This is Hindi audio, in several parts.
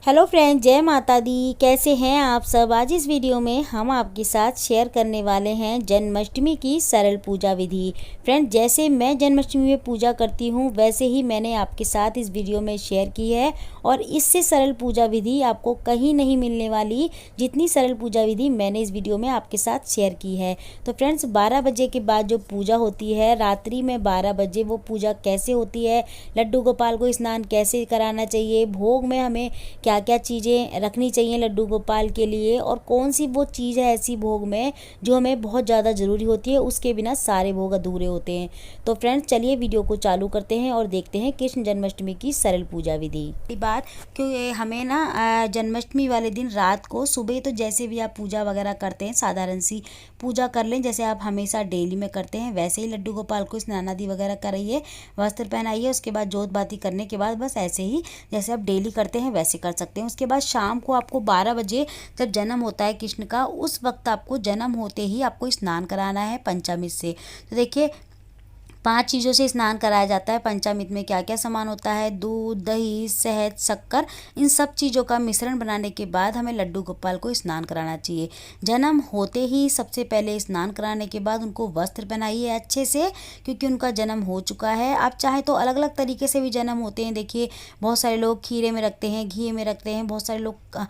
हेलो फ्रेंड, जय माता दी। कैसे हैं आप सब। आज इस वीडियो में हम आपके साथ शेयर करने वाले हैं जन्माष्टमी की सरल पूजा विधि। फ्रेंड, जैसे मैं जन्माष्टमी में पूजा करती हूं वैसे ही मैंने आपके साथ इस वीडियो में शेयर की है और इससे सरल पूजा विधि आपको कहीं नहीं मिलने वाली जितनी सरल पूजा विधि मैंने इस वीडियो में आपके साथ शेयर की है। तो फ्रेंड्स, 12 बजे के बाद जो पूजा होती है रात्रि में 12 बजे, वो पूजा कैसे होती है, लड्डू गोपाल को स्नान कैसे कराना चाहिए, भोग में हमें क्या क्या चीज़ें रखनी चाहिए लड्डू गोपाल के लिए, और कौन सी वो चीज़ है ऐसी भोग में जो हमें बहुत ज़्यादा ज़रूरी होती है, उसके बिना सारे भोग अधूरे होते हैं। तो फ्रेंड्स, चलिए वीडियो को चालू करते हैं और देखते हैं कृष्ण जन्माष्टमी की सरल पूजा विधि। बात क्योंकि हमें ना जन्माष्टमी वाले दिन रात को, सुबह तो जैसे भी आप पूजा वगैरह करते हैं साधारण सी पूजा कर लें जैसे आप हमेशा डेली में करते हैं, वैसे ही लड्डू गोपाल को स्नान आदि वगैरह कराइए, वस्त्र पहनाइए। उसके बाद जोत बाती करने के बाद बस ऐसे ही जैसे आप डेली करते हैं वैसे कर सकते हैं। उसके बाद शाम को आपको 12 बजे जब जन्म होता है कृष्ण का, उस वक्त आपको जन्म होते ही आपको स्नान कराना है पंचामृत से। तो देखिए 5 चीज़ों से स्नान कराया जाता है। पंचामृत में क्या क्या सामान होता है, दूध, दही, शहद, शक्कर, इन सब चीज़ों का मिश्रण बनाने के बाद हमें लड्डू गोपाल को स्नान कराना चाहिए। जन्म होते ही सबसे पहले स्नान कराने के बाद उनको वस्त्र पहनाइए अच्छे से, क्योंकि उनका जन्म हो चुका है। आप चाहे तो अलग अलग तरीके से भी जन्म होते हैं। देखिए बहुत सारे लोग खीरे में रखते हैं, घी में रखते हैं, बहुत सारे लोग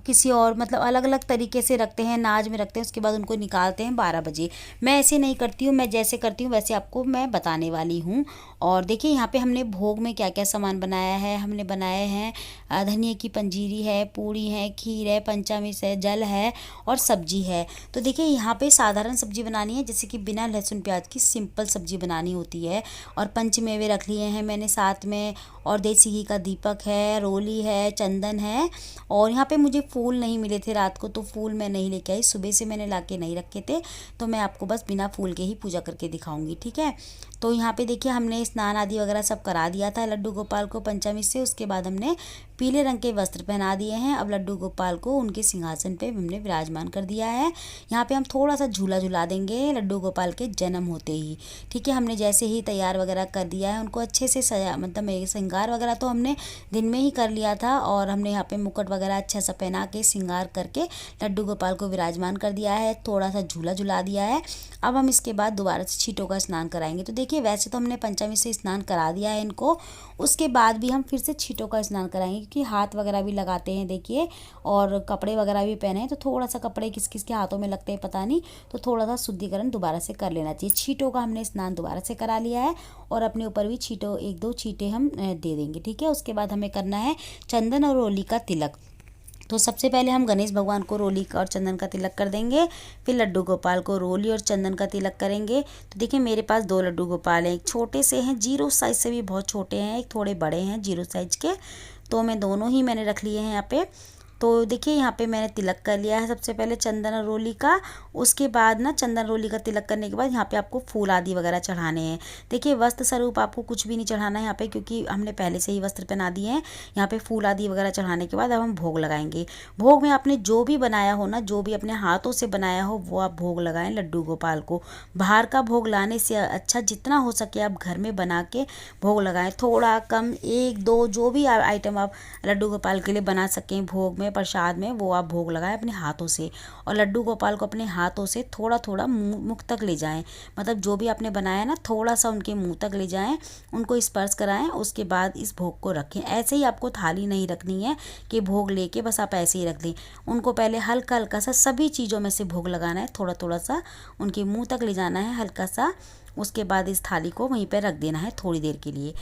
किसी और मतलब अलग अलग तरीके से रखते हैं, नाज में रखते हैं, उसके बाद उनको निकालते हैं 12 बजे। मैं ऐसे नहीं करती हूँ, मैं जैसे करती हूँ वैसे आपको मैं बताने वाली हूँ। और देखिए यहाँ पे हमने भोग में क्या क्या सामान बनाया है। हमने बनाए हैं धनिया की पंजीरी है, पूड़ी है, खीर है, पंचामृत है, जल है और सब्जी है। तो देखिए यहाँ पे साधारण सब्जी बनानी है, जैसे कि बिना लहसुन प्याज की सिंपल सब्जी बनानी होती है। और पंचमेवे रख लिए हैं मैंने साथ में, और देसी घी का दीपक है, रोली है, चंदन है। और यहाँ पे मुझे फूल नहीं मिले थे रात को, तो फूल मैं नहीं लेके आई, सुबह से मैंने लाके नहीं रखे थे, तो मैं आपको बस बिना फूल के ही पूजा करके दिखाऊंगी, ठीक है। तो यहाँ पे देखिए हमने स्नान आदि वगैरह सब करा दिया था लड्डू गोपाल को पंचामृत से। उसके बाद हमने पीले रंग के वस्त्र पहना दिए हैं। अब लड्डू गोपाल को उनके सिंहासन पे हमने विराजमान कर दिया है। यहाँ पे हम थोड़ा सा झूला झुला देंगे लड्डू गोपाल के जन्म होते ही, ठीक है। हमने जैसे ही तैयार वगैरह कर दिया है उनको अच्छे से सजा, मतलब श्रृंगार वगैरह तो हमने दिन में ही कर लिया था, और हमने यहाँ पे मुकुट वगैरह अच्छा सा पहना के श्रृंगार करके लड्डू गोपाल को विराजमान कर दिया है, थोड़ा सा झूला झुला दिया है। अब हम इसके बाद दोबारा से छींटों का स्नान कराएंगे। तो देखिए वैसे तो हमने पंचामृत से स्नान करा दिया है इनको, उसके बाद भी हम फिर से छींटों का स्नान कराएंगे, क्योंकि हाथ वगैरह भी लगाते हैं देखिए, और कपड़े वगैरह भी पहने हैं, तो थोड़ा सा कपड़े किस किस के हाथों में लगते हैं पता नहीं, तो थोड़ा सा शुद्धिकरण दोबारा से कर लेना चाहिए। छींटों का हमने स्नान दोबारा से करा लिया है, और अपने ऊपर भी छींटों 1-2 छींटे हम दे देंगे, ठीक है। उसके बाद हमें करना है चंदन और रोली का तिलक। तो सबसे पहले हम गणेश भगवान को रोली और चंदन का तिलक कर देंगे, फिर लड्डू गोपाल को रोली और चंदन का तिलक करेंगे। तो देखिए मेरे पास 2 लड्डू गोपाल हैं, एक छोटे से हैं, जीरो साइज से भी बहुत छोटे हैं, एक थोड़े बड़े हैं जीरो साइज के, तो मैं दोनों ही मैंने रख लिए हैं यहाँ पे। तो देखिए यहाँ पे मैंने तिलक कर लिया है सबसे पहले चंदन और रोली का। उसके बाद ना चंदन रोली का तिलक करने के बाद यहाँ पे आपको फूल आदि वगैरह चढ़ाने हैं। देखिए वस्त्र स्वरूप आपको कुछ भी नहीं चढ़ाना है यहाँ पे, क्योंकि हमने पहले से ही वस्त्र पहना दिए हैं। यहाँ पे फूल आदि वगैरह चढ़ाने के बाद अब हम भोग लगाएंगे। भोग में आपने जो भी बनाया हो ना, जो भी अपने हाथों से बनाया हो, वो आप भोग लगाएं लड्डू गोपाल को। बाहर का भोग लाने से अच्छा जितना हो सके आप घर में बना के भोग लगाएं, थोड़ा कम 1-2 जो भी आइटम आप लड्डू गोपाल के लिए बना सकें भोग में, प्रसाद में, वो आप भोग लगाएं अपने हाथों से। और लड्डू गोपाल को अपने हाथों से थोड़ा थोड़ा मुख तक ले जाएं, मतलब जो भी आपने बनाया ना थोड़ा सा उनके मुंह तक ले जाएं, उनको स्पर्श कराएं, उसके बाद इस भोग को रखें। ऐसे ही आपको थाली नहीं रखनी है कि भोग लेके बस आप ऐसे ही रख दें, उनको पहले हल्का हल्का सा सभी चीज़ों में से भोग लगाना है, थोड़ा थोड़ा सा उनके मुँह तक ले जाना है हल्का सा। उसके बाद इस थाली को वहीं पर रख देना है थोड़ी देर के लिए।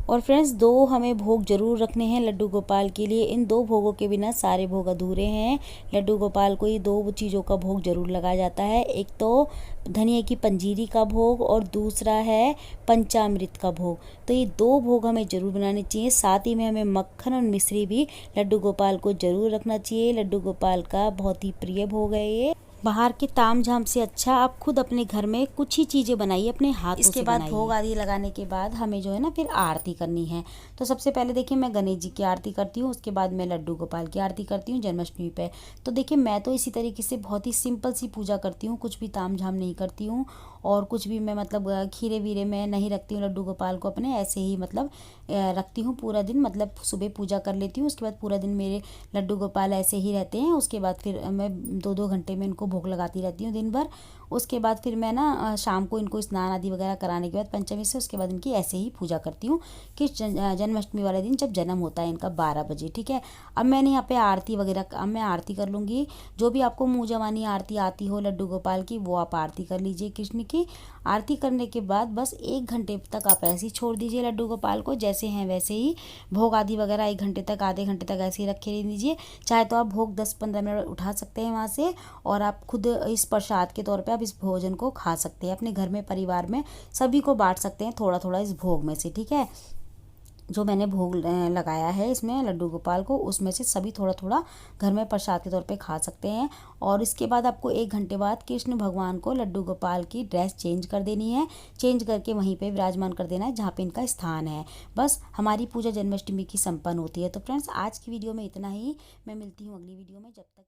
और फ्रेंड्स, 2 हमें भोग जरूर रखने हैं लड्डू गोपाल के लिए। इन 2 भोगों के बिना सारे भोग अधूरे हैं। लड्डू गोपाल को ये 2 चीज़ों का भोग जरूर लगाया जाता है, एक तो धनिया की पंजीरी का भोग और दूसरा है पंचामृत का भोग। तो ये 2 भोग हमें जरूर बनाने चाहिए। साथ ही में हमें मक्खन और मिश्री भी लड्डू गोपाल को जरूर रखना चाहिए। लड्डू गोपाल का बहुत ही प्रिय भोग है ये। बाहर के तामझाम से अच्छा आप खुद अपने घर में कुछ ही चीज़ें बनाइए, अपने हाथों से इसके बाद बनाइए। भोग आदि लगाने के बाद हमें जो है ना फिर आरती करनी है। तो सबसे पहले देखिए मैं गणेश जी की आरती करती हूँ, उसके बाद मैं लड्डू गोपाल की आरती करती हूँ जन्माष्टमी पे। तो देखिए मैं तो इसी तरीके से बहुत ही सिंपल सी पूजा करती हूँ, कुछ भी तामझाम नहीं करती हूँ और कुछ भी मैं मतलब खीरे वीरे में नहीं रखती हूँ लड्डू गोपाल को अपने, ऐसे ही मतलब रखती हूँ पूरा दिन। मतलब सुबह पूजा कर लेती हूँ, उसके बाद पूरा दिन मेरे लड्डू गोपाल ऐसे ही रहते हैं। उसके बाद फिर मैं 2-2 घंटे में इनको भोग लगाती रहती हूँ दिन भर। उसके बाद फिर मैं ना शाम को इनको स्नान आदि वगैरह कराने के बाद पंचमी से, उसके बाद इनकी ऐसे ही पूजा करती हूँ कि जन्माष्टमी वाले दिन जब जन्म होता है इनका 12 बजे, ठीक है। अब मैंने यहाँ पे आरती वगैरह, अब मैं आरती कर लूँगी। जो भी आपको मुँह जवानी आरती आती हो लड्डू गोपाल की, वो आप आरती कर लीजिए कृष्ण की। आरती करने के बाद बस 1 घंटे तक आप ऐसे ही छोड़ दीजिए लड्डू गोपाल को, जैसे हैं वैसे ही। भोग आदि वगैरह 1 घंटे तक, आधे घंटे तक ऐसे ही रखे रहने दीजिए। चाहे तो आप भोग 10-15 मिनट उठा सकते हैं वहाँ से, और आप खुद इस प्रसाद के तौर पे आप इस भोजन को खा सकते हैं। अपने घर में परिवार में सभी को बांट सकते हैं थोड़ा थोड़ा इस भोग में से, ठीक है। जो मैंने भोग लगाया है इसमें लड्डू गोपाल को, उसमें से सभी थोड़ा थोड़ा घर में प्रसाद के तौर पे खा सकते हैं। और इसके बाद आपको 1 घंटे बाद कृष्ण भगवान को लड्डू गोपाल की ड्रेस चेंज कर देनी है। चेंज करके वहीं पे विराजमान कर देना है जहाँ पे इनका स्थान है। बस हमारी पूजा जन्माष्टमी की संपन्न होती है। तो फ्रेंड्स आज की वीडियो में इतना ही। मैं मिलती हूँ अगली वीडियो में, जब तक